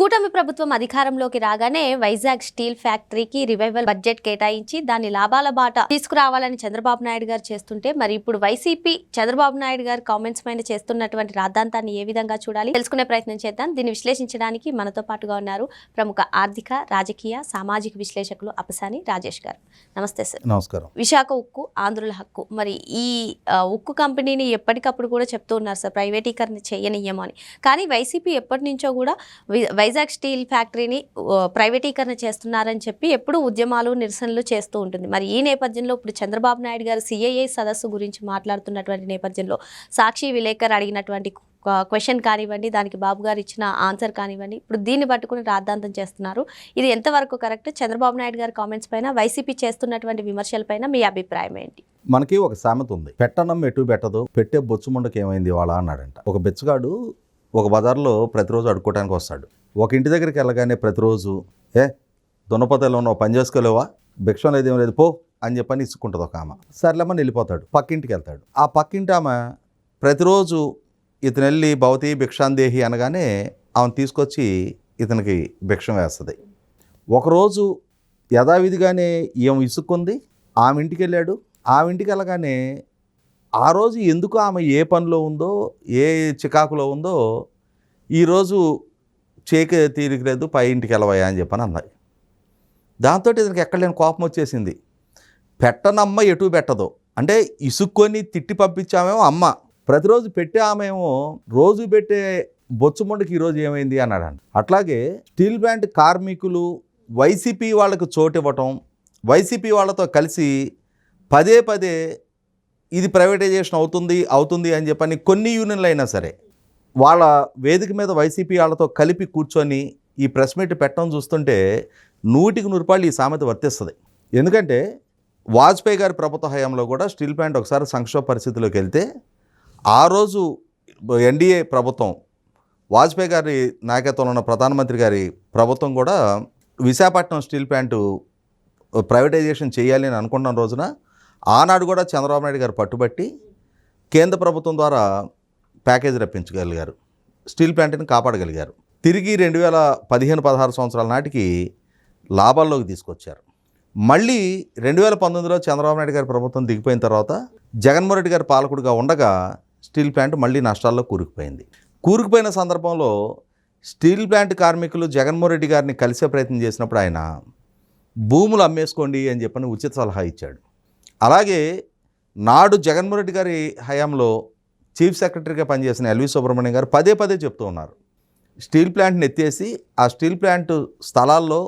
కూటమి ప్రభుత్వం అధికారంలోకి రాగానే వైజాగ్ స్టీల్ ఫ్యాక్టరీకి రివైవల్ బడ్జెట్ కేటాయించి దాన్ని లాభాల బాట తీసుకురావాలని చంద్రబాబు నాయుడు గారు చేస్తుంటే మరి ఇప్పుడు వైసీపీ చంద్రబాబు నాయుడు గారు కామెంట్స్ పైన చేస్తున్నటువంటి రాద్ధాంతాన్ని ఏ విధంగా చూడాలి తెలుసుకునే ప్రయత్నం చేద్దాం. దీన్ని విశ్లేషించడానికి మనతో పాటుగా ఉన్నారు ప్రముఖ ఆర్థిక రాజకీయ సామాజిక విశ్లేషకులు అపసాని రాజేష్ గారు. నమస్తే సార్. నమస్కారం. విశాఖ ఉక్కు ఆంధ్రుల హక్కు, మరి ఈ ఉక్కు కంపెనీని ఎప్పటికప్పుడు కూడా చెప్తూ ఉన్నారు సార్ ప్రైవేటీకరణ చేయనియ్యము అని. కానీ వైసీపీ ఎప్పటి నుంచో కూడా వైజాగ్ స్టీల్ ఫ్యాక్టరీని ప్రైవేటీకరణ చేస్తున్నారని చెప్పి ఎప్పుడు ఉద్యమాలు నిరసనలు చేస్తూ ఉంటుంది. మరి ఈ నేపథ్యంలో ఇప్పుడు చంద్రబాబు నాయుడు గారు సిఐఏ సదస్సు గురించి మాట్లాడుతున్నటువంటి నేపథ్యంలో సాక్షి విలేకరు అడిగినటువంటి క్వశ్చన్ కానివ్వండి, దానికి బాబు గారు ఇచ్చిన ఆన్సర్ కానివ్వండి, ఇప్పుడు దీన్ని పట్టుకుని రాద్ధాంతం చేస్తున్నారు. ఇది ఎంతవరకు కరెక్ట్? చంద్రబాబు నాయుడు గారి కామెంట్స్ పైన, వైసీపీ చేస్తున్నటువంటి విమర్శల పైన మీ అభిప్రాయం ఏంటి? మనకి ఒక సామెత ఉంది, పెట్టనం ఎటు పెట్టదు, పెట్టే బొచ్చుముండకి ఏమైంది వాళ్ళ అన్నాడంట. ఒక బెచ్చగాడు ఒక బజార్లో ప్రతిరోజు అడుక్కోవడానికి వస్తాడు. ఒక ఇంటి దగ్గరికి వెళ్ళగానే ప్రతిరోజు దున్నపోతలో ఉన్న పని చేసుకోలేవా, భిక్షం లేదు ఏం లేదు పో అని చెప్పని ఇసుకుంటుంది ఒక ఆమె. సర్లేమని వెళ్ళిపోతాడు, పక్కింటికి వెళ్తాడు. ఆ పక్కింటి ఆమె ప్రతిరోజు ఇతను వెళ్ళి భవతి భిక్షాందేహి అనగానే ఆమెను తీసుకొచ్చి ఇతనికి భిక్షం వేస్తుంది. ఒకరోజు యథావిధిగానే ఏం ఇసుక్కుంది, ఆమె ఇంటికి వెళ్ళాడు. ఆమె ఇంటికి వెళ్ళగానే ఆ రోజు ఎందుకు ఆమె ఏ పనిలో ఉందో, ఏ చికాకులో ఉందో, ఈరోజు చేకే తీరిక లేదు, పై ఇంటికి వెళ్ళవయ్యా అని చెప్పని అన్నది. దాంతో ఇతనికి ఎక్కడ లేని కోపం వచ్చేసింది. పెట్టనమ్మ ఎటు పెట్టదు అంటే ఇసుక్కొని తిట్టి పంపించామేమో అమ్మ, ప్రతిరోజు పెట్టే ఆమెమో రోజు పెట్టే బొచ్చుముండకి ఈరోజు ఏమైంది అన్నాడు. అట్లాగే స్టీల్ ప్లాంట్ కార్మికులు వైసీపీ వాళ్ళకు చోటు ఇవ్వటం, వైసీపీ వాళ్ళతో కలిసి పదే పదే ఇది ప్రైవేటైజేషన్ అవుతుంది అని చెప్పని కొన్ని యూనియన్లు అయినా సరే వాళ్ళ వేదిక మీద వైసీపీ వాళ్ళతో కలిపి కూర్చొని ఈ ప్రెస్ మీట్ పెట్టడం చూస్తుంటే 100% ఈ సామెత వర్తిస్తుంది. ఎందుకంటే వాజ్పేయి గారి ప్రభుత్వ హయాంలో కూడా స్టీల్ ప్లాంట్ ఒకసారి సంక్షోభ పరిస్థితిలోకి వెళ్తే ఆ రోజు ఎన్డీఏ ప్రభుత్వం, వాజ్పేయి గారి నాయకత్వంలో ఉన్న ప్రధానమంత్రి గారి ప్రభుత్వం కూడా విశాఖపట్నం స్టీల్ ప్లాంటు ప్రైవేటైజేషన్ చేయాలి అని అనుకున్న రోజున ఆనాడు కూడా చంద్రబాబు నాయుడు గారు పట్టుబట్టి కేంద్ర ప్రభుత్వం ద్వారా ప్యాకేజ్ రప్పించగలిగారు, స్టీల్ ప్లాంట్ని కాపాడగలిగారు. తిరిగి 2015-16 సంవత్సరాల నాటికి లాభాల్లోకి తీసుకొచ్చారు. మళ్ళీ 2019లో చంద్రబాబు నాయుడు గారి ప్రభుత్వం దిగిపోయిన తర్వాత జగన్మోహన్ రెడ్డి గారి పాలకుడిగా ఉండగా స్టీల్ ప్లాంట్ మళ్ళీ నష్టాల్లో కూరుకుపోయిన సందర్భంలో స్టీల్ ప్లాంట్ కార్మికులు జగన్మోహన్ రెడ్డి గారిని కలిసే ప్రయత్నం చేసినప్పుడు ఆయన భూములు అమ్మేసుకోండి అని చెప్పని ఉచిత సలహా ఇచ్చాడు. అలాగే నాడు జగన్మోహన్ రెడ్డి గారి హయాంలో చీఫ్ సెక్రటరీగా పనిచేసిన ఎల్వి సుబ్రహ్మణ్యం గారు పదే పదే చెప్తూ ఉన్నారు, స్టీల్ ప్లాంట్ని ఎత్తేసి ఆ స్టీల్ ప్లాంట్ స్థలాల్లో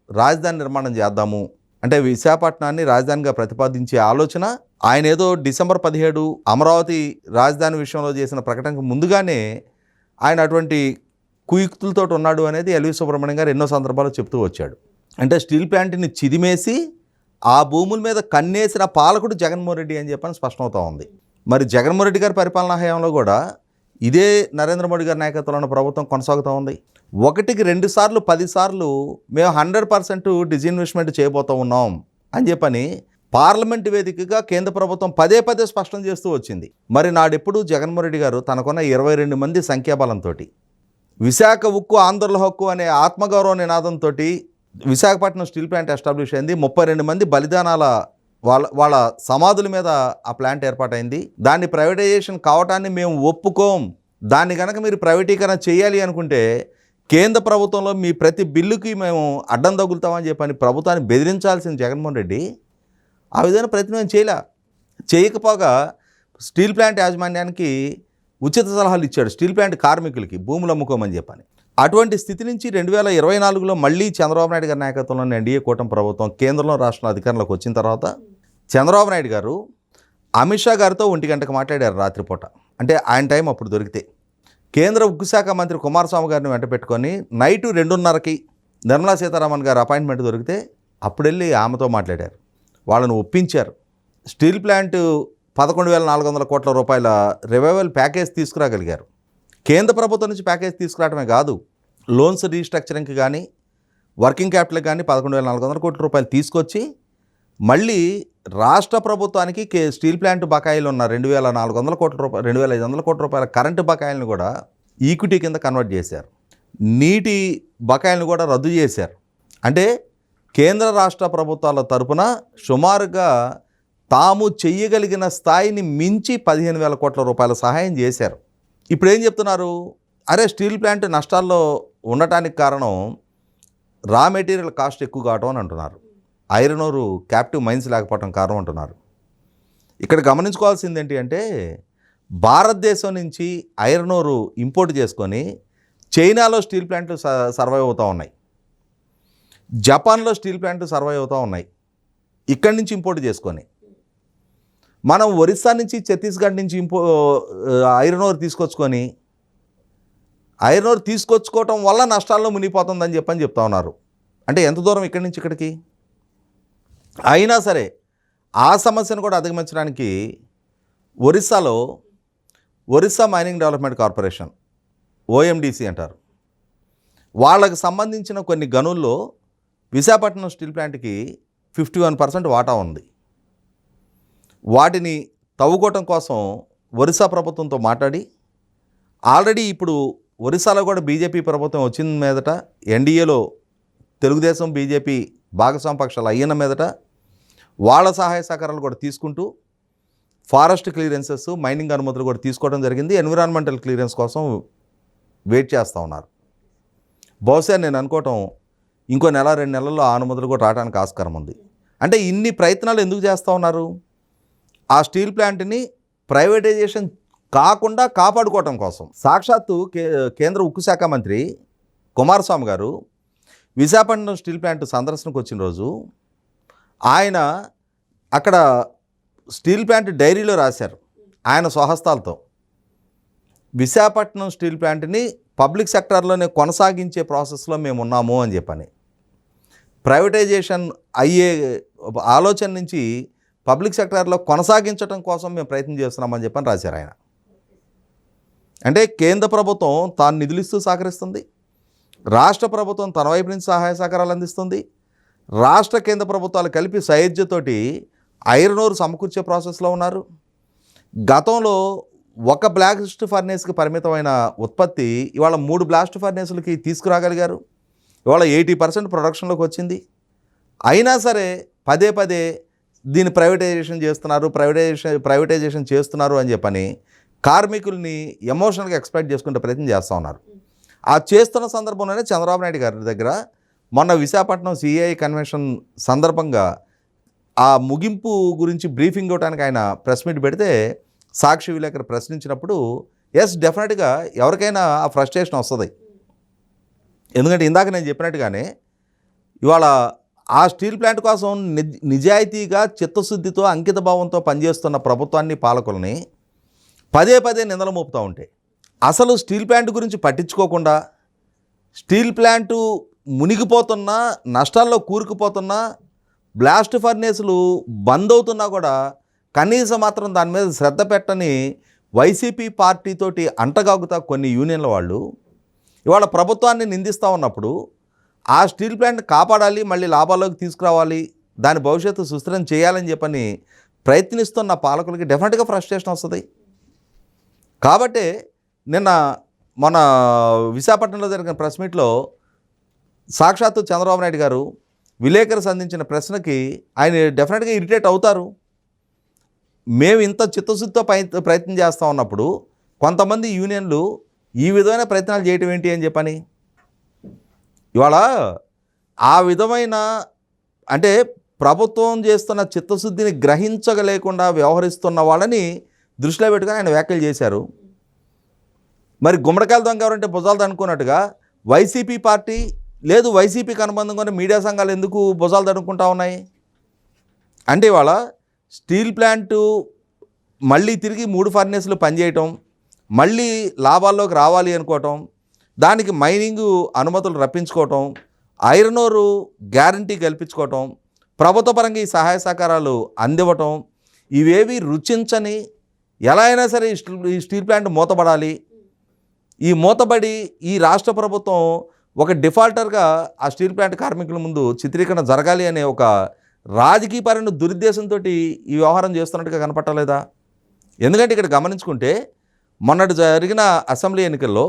రాజధాని నిర్మాణం చేద్దాము అంటే విశాఖపట్నాన్ని రాజధానిగా ప్రతిపాదించే ఆలోచన ఆయన ఏదో డిసెంబర్ 17 అమరావతి రాజధాని విషయంలో చేసిన ప్రకటనకు ముందుగానే ఆయన అటువంటి కుయుక్తులతో ఉన్నాడు అనేది ఎల్వి సుబ్రహ్మణ్యం గారు ఎన్నో సందర్భాల్లో చెప్తూ వచ్చాడు. అంటే స్టీల్ ప్లాంట్ని చిదిమేసి ఆ భూముల మీద కన్నేసిన పాలకుడు జగన్మోహన్ రెడ్డి అని చెప్పని స్పష్టమవుతూ ఉంది. మరి జగన్మోహన్ రెడ్డి గారి పరిపాలనా హయాంలో కూడా ఇదే నరేంద్ర మోడీ గారి నాయకత్వంలో ఉన్న ప్రభుత్వం కొనసాగుతూ ఉంది. 1కి 2 సార్లు 10 సార్లు మేము 100% డిజిన్వెస్ట్మెంట్ చేయబోతూ ఉన్నాం అని చెప్పని పార్లమెంటు వేదికగా కేంద్ర ప్రభుత్వం పదే పదే స్పష్టం చేస్తూ వచ్చింది. మరి నాడెప్పుడు జగన్మోహన్ రెడ్డి గారు తనకున్న 22 మంది సంఖ్యాబలంతో విశాఖ ఉక్కు ఆంధ్రుల హక్కు అనే ఆత్మగౌరవ నినాదంతో విశాఖపట్నం స్టీల్ ప్లాంట్ ఎస్టాబ్లిష్ అయింది. 32 మంది బలిదానాల వాళ్ళ సమాధుల మీద ఆ ప్లాంట్ ఏర్పాటైంది. దాన్ని ప్రైవేటైజేషన్ కావటాన్ని మేము ఒప్పుకోం, దాన్ని కనుక మీరు ప్రైవేటీకరణ చేయాలి అనుకుంటే కేంద్ర ప్రభుత్వంలో మీ ప్రతి బిల్లుకి మేము అడ్డం తగులుతామని చెప్పని ప్రభుత్వాన్ని బెదిరించాల్సిన జగన్మోహన్ రెడ్డి ఆ విధంగా ప్రయత్నం చేయకపోగా స్టీల్ ప్లాంట్ యాజమాన్యానికి ఉచిత సలహాలు ఇచ్చాడు, స్టీల్ ప్లాంట్ కార్మికులకి భూములు అమ్ముకోమని చెప్పని. అటువంటి స్థితి నుంచి 2024లో మళ్ళీ చంద్రబాబు నాయుడు గారి నాయకత్వంలోని ఎన్డీఏ కూటమి ప్రభుత్వం కేంద్రంలో రాష్ట్రంలో అధికారంలోకి వచ్చిన తర్వాత చంద్రబాబు నాయుడు గారు అమిత్ షా గారితో 1 గంటకు మాట్లాడారు రాత్రిపూట. అంటే ఆయన టైం అప్పుడు దొరికితే కేంద్ర ఉక్కు శాఖ మంత్రి కుమారస్వామి గారిని వెంట పెట్టుకొని నైటు 2:30కి నిర్మలా సీతారామన్ గారు అపాయింట్మెంట్ దొరికితే అప్పుడు వెళ్ళి ఆమెతో మాట్లాడారు, వాళ్ళను ఒప్పించారు. స్టీల్ ప్లాంట్ 11,400 కోట్ల రూపాయల రివైవల్ ప్యాకేజ్ తీసుకురాగలిగారు. కేంద్ర ప్రభుత్వం నుంచి ప్యాకేజ్ తీసుకురావడమే కాదు, లోన్స్ రీస్ట్రక్చరింగ్కి కానీ వర్కింగ్ క్యాపిటల్కి కానీ 11,400 కోట్ల రూపాయలు తీసుకొచ్చి మళ్ళీ రాష్ట్ర ప్రభుత్వానికి స్టీల్ ప్లాంట్ బకాయిలు ఉన్న 2,400 కోట్ల రూపాయలు 2,500 కోట్ల రూపాయల కరెంటు బకాయిలను కూడా ఈక్విటీ కింద కన్వర్ట్ చేశారు. నీటి బకాయిలను కూడా రద్దు చేశారు. అంటే కేంద్ర రాష్ట్ర ప్రభుత్వాల తరపున సుమారుగా తాము చెయ్యగలిగిన స్థాయిని మించి 15,000 కోట్ల రూపాయల సహాయం చేశారు. ఇప్పుడు ఏం చెప్తున్నారు, అరే స్టీల్ ప్లాంట్ నష్టాల్లో ఉండటానికి కారణం రా మెటీరియల్ కాస్ట్ ఎక్కువ కావటం అని అంటున్నారు. ఐరన్ ఓర్ క్యాప్టివ్ మైన్స్ లేకపోవటం కారణం అంటున్నారు. ఇక్కడ గమనించుకోవాల్సింది ఏంటి అంటే భారతదేశం నుంచి ఐరన్ ఓర్ ఇంపోర్ట్ చేసుకొని చైనాలో స్టీల్ ప్లాంట్లు సర్వైవ్ అవుతూ ఉన్నాయి, జపాన్లో స్టీల్ ప్లాంట్లు సర్వైవ్ అవుతూ ఉన్నాయి. ఇక్కడి నుంచి ఇంపోర్ట్ చేసుకొని మనం ఒరిస్సా నుంచి ఛత్తీస్గఢ్ నుంచి ఐరన్ ఓర్ తీసుకొచ్చుకొని ఐరన్ ఓర్ తీసుకొచ్చుకోవటం వల్ల నష్టాల్లో మునిగిపోతుందని చెప్తా ఉన్నారు. అంటే ఎంత దూరం ఇక్కడి నుంచి ఇక్కడికి. అయినా సరే ఆ సమస్యను కూడా అధిగమించడానికి Orissa mining development corporation, ONDC అంటారు, వాళ్ళకు సంబంధించిన కొన్ని గనుల్లో విశాఖపట్నం స్టీల్ ప్లాంట్కి 51% వాటా ఉంది. వాటిని తవ్వుకోవటం కోసం ఒరిస్సా ప్రభుత్వంతో మాట్లాడి ఆల్రెడీ ఇప్పుడు ఒరిస్సాలో కూడా బీజేపీ ప్రభుత్వం వచ్చిన మీదట, ఎన్డీఏలో తెలుగుదేశం బీజేపీ భాగస్వామ్య పక్షాలు అయిన మీదట వాళ్ళ సహాయ సహకారాలు కూడా తీసుకుంటూ ఫారెస్ట్ క్లియరెన్సెస్, మైనింగ్ అనుమతులు కూడా తీసుకోవడం జరిగింది. ఎన్విరాన్మెంటల్ క్లియరెన్స్ కోసం వెయిట్ చేస్తూ ఉన్నారు. బహుశా నేను అనుకోవటం ఇంకో 1-2 నెలల్లో ఆ అనుమతులు కూడా రావడానికి ఆస్కారం ఉంది. అంటే ఇన్ని ప్రయత్నాలు ఎందుకు చేస్తూ ఉన్నారు, ఆ స్టీల్ ప్లాంట్ని ప్రైవేటైజేషన్ కాకుండా కాపాడుకోవటం కోసం. సాక్షాత్తు కేంద్ర ఉక్కు శాఖ మంత్రి కుమారస్వామి గారు విశాఖపట్నం స్టీల్ ప్లాంట్ సందర్శనకు వచ్చిన రోజు ఆయన అక్కడ స్టీల్ ప్లాంట్ డైరీలో రాశారు ఆయన స్వహస్తాలతో, విశాఖపట్నం స్టీల్ ప్లాంట్ని పబ్లిక్ సెక్టార్లోనే కొనసాగించే ప్రాసెస్లో మేము ఉన్నాము అని చెప్పని. ప్రైవేటైజేషన్ అయ్యే ఆలోచన నుంచి పబ్లిక్ సెక్టార్లో కొనసాగించడం కోసం మేము ప్రయత్నం చేస్తున్నామని చెప్పని రాశారు ఆయన. అంటే కేంద్ర ప్రభుత్వం తాను నిధులిస్తూ సహకరిస్తుంది, రాష్ట్ర ప్రభుత్వం తన వైపు నుంచి సహాయ సహకారాలు అందిస్తుంది, రాష్ట్ర కేంద్ర ప్రభుత్వాలు కలిపి సైర్జ్యతోటి ఐరన్ ఓర్ సమకూర్చే ప్రాసెస్లో ఉన్నారు. గతంలో ఒక బ్లాస్ట్ ఫర్నేస్కి పరిమితమైన ఉత్పత్తి ఇవాళ 3 బ్లాస్ట్ ఫర్నేసులకి తీసుకురాగలిగారు. ఇవాళ 80% ప్రొడక్షన్లోకి వచ్చింది. అయినా సరే పదే దీన్ని ప్రైవేటైజేషన్ చేస్తున్నారు అని చెప్పని కార్మికుల్ని ఎమోషనల్గా ఎక్స్పెక్ట్ చేసుకుంటే ప్రయత్నం చేస్తూ ఉన్నారు. ఆ చేస్తున్న సందర్భంలోనే చంద్రబాబు నాయుడు గారి దగ్గర మొన్న విశాఖపట్నం సిఐఐ కన్వెన్షన్ సందర్భంగా ఆ ముగింపు గురించి బ్రీఫింగ్ ఇవ్వడానికి ఆయన ప్రెస్ మీట్ పెడితే సాక్షి విలేకరు ప్రశ్నించినప్పుడు డెఫినెట్గా ఎవరికైనా ఆ ఫ్రస్ట్రేషన్ వస్తుంది. ఎందుకంటే ఇందాక నేను చెప్పినట్టుగానే ఇవాళ ఆ స్టీల్ ప్లాంట్ కోసం నిజాయితీగా చిత్తశుద్ధితో అంకిత భావంతో పనిచేస్తున్న ప్రభుత్వాన్ని, పాలకుల్ని పదే నిందలు మోపుతూ ఉంటే, అసలు స్టీల్ ప్లాంట్ గురించి పట్టించుకోకుండా స్టీల్ ప్లాంటు మునిగిపోతున్నా, నష్టాల్లో కూరుకుపోతున్నా, బ్లాస్ట్ ఫర్నేసులు బంద్ అవుతున్నా కూడా కనీసం మాత్రం దాని మీద శ్రద్ధ పెట్టని వైసీపీ పార్టీతోటి అంటగాగుతా కొన్ని యూనియన్ల వాళ్ళు ఇవాళ ప్రభుత్వాన్ని నిందిస్తూ ఉన్నప్పుడు ఆ స్టీల్ ప్లాంట్ కాపాడాలి, మళ్ళీ లాభాల్లోకి తీసుకురావాలి, దాని భవిష్యత్తు సుస్థిరం చేయాలని చెప్పని ప్రయత్నిస్తున్న పాలకులకి డెఫినెట్గా ఫ్రస్ట్రేషన్ వస్తుంది. కాబట్టి మన విశాఖపట్నంలో జరిగిన ప్రెస్ మీట్లో సాక్షాత్తు చంద్రబాబు నాయుడు గారు విలేకరు సంధించిన ప్రశ్నకి ఆయన డెఫినెట్గా ఇరిటేట్ అవుతారు. మేము ఇంత చిత్తశుద్ధితో ప్రయత్నం చేస్తూ ఉన్నప్పుడు కొంతమంది యూనియన్లు ఈ విధమైన ప్రయత్నాలు చేయటం ఏంటి అని చెప్పని ఇవాళ ఆ విధమైన అంటే ప్రభుత్వం చేస్తున్న చిత్తశుద్ధిని గ్రహించగలేకుండా వ్యవహరిస్తున్న వాళ్ళని దృష్టిలో పెట్టుకొని ఆయన వ్యాఖ్యలు చేశారు. మరి గుమ్మడికాయలు దొంగ ఎవరంటే భుజాలు అనుకున్నట్టుగా వైసీపీ పార్టీ లేదు, వైసీపీకి అనుబంధంగా మీడియా సంఘాలు ఎందుకు భుజాలు తడుకుంటా ఉన్నాయి అంటే ఇవాళ స్టీల్ ప్లాంటు మళ్ళీ తిరిగి 3 ఫర్నేసులు పనిచేయటం, మళ్ళీ లాభాల్లోకి రావాలి అనుకోవటం, దానికి మైనింగ్ అనుమతులు రప్పించుకోవటం, ఐరన్ ఓరు గ్యారంటీ కల్పించుకోవటం, ప్రభుత్వ పరంగా ఈ సహాయ సహకారాలు అందివ్వటం, ఇవేవి రుచించని ఎలా అయినా సరే ఈ స్టీల్ ప్లాంట్ మూతపడాలి, ఈ మూతబడి ఈ రాష్ట్ర ప్రభుత్వం ఒక డిఫాల్టర్గా ఆ స్టీల్ ప్లాంట్ కార్మికుల ముందు చిత్రీకరణ జరగాలి అనే ఒక రాజకీయపరమైన దురుద్దేశంతో ఈ వ్యవహారం చేస్తున్నట్టుగా కనపట్టలేదా? ఎందుకంటే ఇక్కడ గమనించుకుంటే మొన్నటి జరిగిన అసెంబ్లీ ఎన్నికల్లో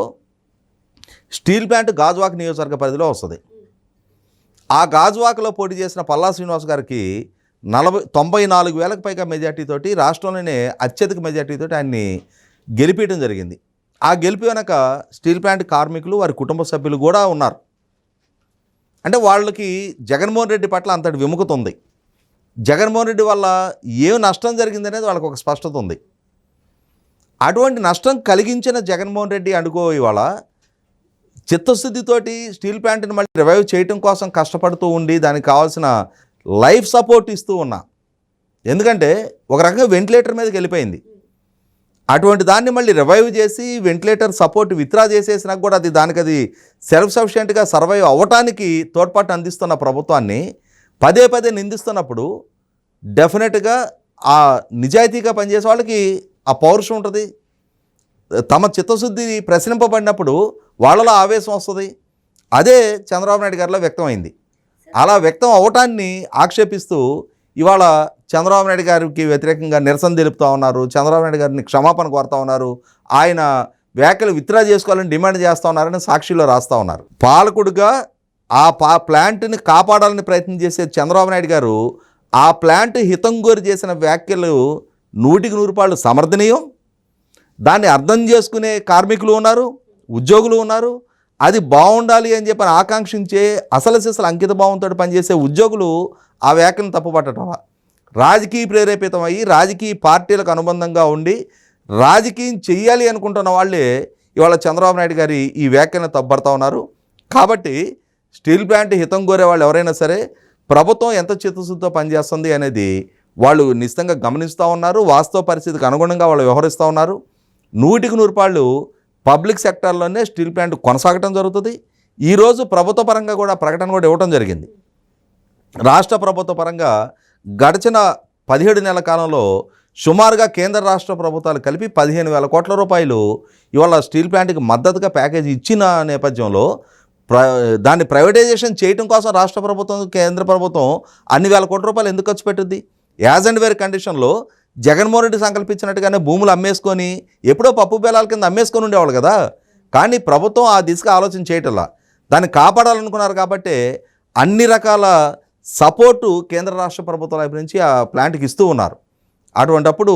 స్టీల్ ప్లాంట్ గాజువాక నియోజకవర్గ పరిధిలో వస్తుంది. ఆ గాజువాకలో పోటీ చేసిన పల్లా శ్రీనివాస్ గారికి 94,000 పైగా మెజార్టీతోటి రాష్ట్రంలోనే అత్యధిక మెజార్టీతోటి ఆయన్ని గెలిపించడం జరిగింది. ఆ గెలుపు వెనక స్టీల్ ప్లాంట్ కార్మికులు వారి కుటుంబ సభ్యులు కూడా ఉన్నారు. అంటే వాళ్ళకి జగన్మోహన్ రెడ్డి పట్ల అంతటి విముఖత ఉంది. జగన్మోహన్ రెడ్డి వల్ల ఏం నష్టం జరిగిందనేది వాళ్ళకి ఒక స్పష్టత ఉంది. అటువంటి నష్టం కలిగించిన జగన్మోహన్ రెడ్డి అనుకో ఇవాళ చిత్తశుద్ధితోటి స్టీల్ ప్లాంట్ని మళ్ళీ రివైవ్ చేయటం కోసం కష్టపడుతూ ఉండి దానికి కావాల్సిన లైఫ్ సపోర్ట్ ఇస్తూ ఉన్నా. ఎందుకంటే ఒక రకంగా వెంటిలేటర్ మీదకి వెళ్ళిపోయింది. అటువంటి దాన్ని మళ్ళీ రివైవ్ చేసి వెంటిలేటర్ సపోర్ట్ విత్డ్రా చేసేసినా కూడా అది సెల్ఫ్ సఫిషియెంట్గా సర్వైవ్ అవ్వటానికి తోడ్పాటు అందిస్తున్న ప్రభుత్వాన్ని పదే పదే నిందిస్తున్నప్పుడు డెఫినెట్గా ఆ నిజాయితీగా పనిచేసే వాళ్ళకి ఆ పౌరుషం ఉంటుంది. తమ చిత్తశుద్ధి ప్రశ్నింపబడినప్పుడు వాళ్ళలో ఆవేశం వస్తుంది. అదే చంద్రబాబు నాయుడు గారిలో వ్యక్తమైంది. అలా వ్యక్తం అవటాన్ని ఆక్షేపిస్తూ ఇవాళ చంద్రబాబు నాయుడు గారికి వ్యతిరేకంగా నిరసన తెలుపుతూ ఉన్నారు. చంద్రబాబు నాయుడు గారిని క్షమాపణ కోరుతూ ఉన్నారు. ఆయన వ్యాఖ్యలు విత్డ్రా చేసుకోవాలని డిమాండ్ చేస్తూ ఉన్నారని సాక్షిలో రాస్తూ ఉన్నారు. పాలకుడుగా ఆ ప్లాంట్ని కాపాడాలని ప్రయత్నం చేసే చంద్రబాబు నాయుడు గారు ఆ ప్లాంట్ హితం కోరి చేసిన వ్యాఖ్యలు 100% సమర్థనీయం. దాన్ని అర్థం చేసుకునే కార్మికులు ఉన్నారు, ఉద్యోగులు ఉన్నారు. అది బాగుండాలి అని చెప్పని ఆకాంక్షించే అసలు అంకిత భావంతో పనిచేసే ఉద్యోగులు ఆ వ్యాఖ్యలను తప్పుపట్టడం రాజకీయ ప్రేరేపితం అయ్యి రాజకీయ పార్టీలకు అనుబంధంగా ఉండి రాజకీయం చెయ్యాలి అనుకుంటున్న వాళ్ళే ఇవాళ చంద్రబాబు నాయుడు గారి ఈ వ్యాఖ్యలను తప్పుపడతా ఉన్నారు. కాబట్టి స్టీల్ ప్లాంట్ హితం కోరే వాళ్ళు ఎవరైనా సరే ప్రభుత్వం ఎంత చిత్తశుద్ధితో పనిచేస్తుంది అనేది వాళ్ళు నిశ్చితంగా గమనిస్తూ ఉన్నారు. వాస్తవ పరిస్థితికి అనుగుణంగా వాళ్ళు వ్యవహరిస్తూ ఉన్నారు. 100% పబ్లిక్ సెక్టార్లోనే స్టీల్ ప్లాంట్ కొనసాగటం జరుగుతుంది. ఈరోజు ప్రభుత్వ పరంగా కూడా ప్రకటన కూడా ఇవ్వటం జరిగింది. రాష్ట్ర ప్రభుత్వ పరంగా గడిచిన 17 నెలల కాలంలో సుమారుగా కేంద్ర రాష్ట్ర ప్రభుత్వాలు కలిపి 15,000 కోట్ల రూపాయలు ఇవాళ స్టీల్ ప్లాంట్కి మద్దతుగా ప్యాకేజీ ఇచ్చిన నేపథ్యంలో దాన్ని ప్రైవేటైజేషన్ చేయడం కోసం రాష్ట్ర ప్రభుత్వం కేంద్ర ప్రభుత్వం అన్ని వేల కోట్ల రూపాయలు ఎందుకు ఖర్చు పెట్టుద్ది? యాజ్ అండ్ వేర్ కండిషన్లో జగన్మోహన్ రెడ్డి సంకల్పించినట్టుగానే భూములు అమ్మేసుకొని ఎప్పుడో పప్పు బేలాల కింద అమ్మేసుకొని ఉండేవాళ్ళు కదా. కానీ ప్రభుత్వం ఆ దిశగా ఆలోచన చేయటంలా. దాన్ని కాపాడాలనుకున్నారు కాబట్టి అన్ని రకాల సపోర్టు కేంద్ర రాష్ట్ర ప్రభుత్వాల వైపు నుంచి ఆ ప్లాంట్కి ఇస్తూ ఉన్నారు. అటువంటప్పుడు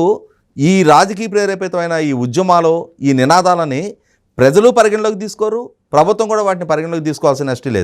ఈ రాజకీయ ప్రేరేపితమైన ఈ ఉద్యమాలు ఈ నినాదాలని ప్రజలు పరిగణలోకి తీసుకోరు, ప్రభుత్వం కూడా వాటిని పరిగణలోకి తీసుకోవాల్సిన నష్టం లేదు.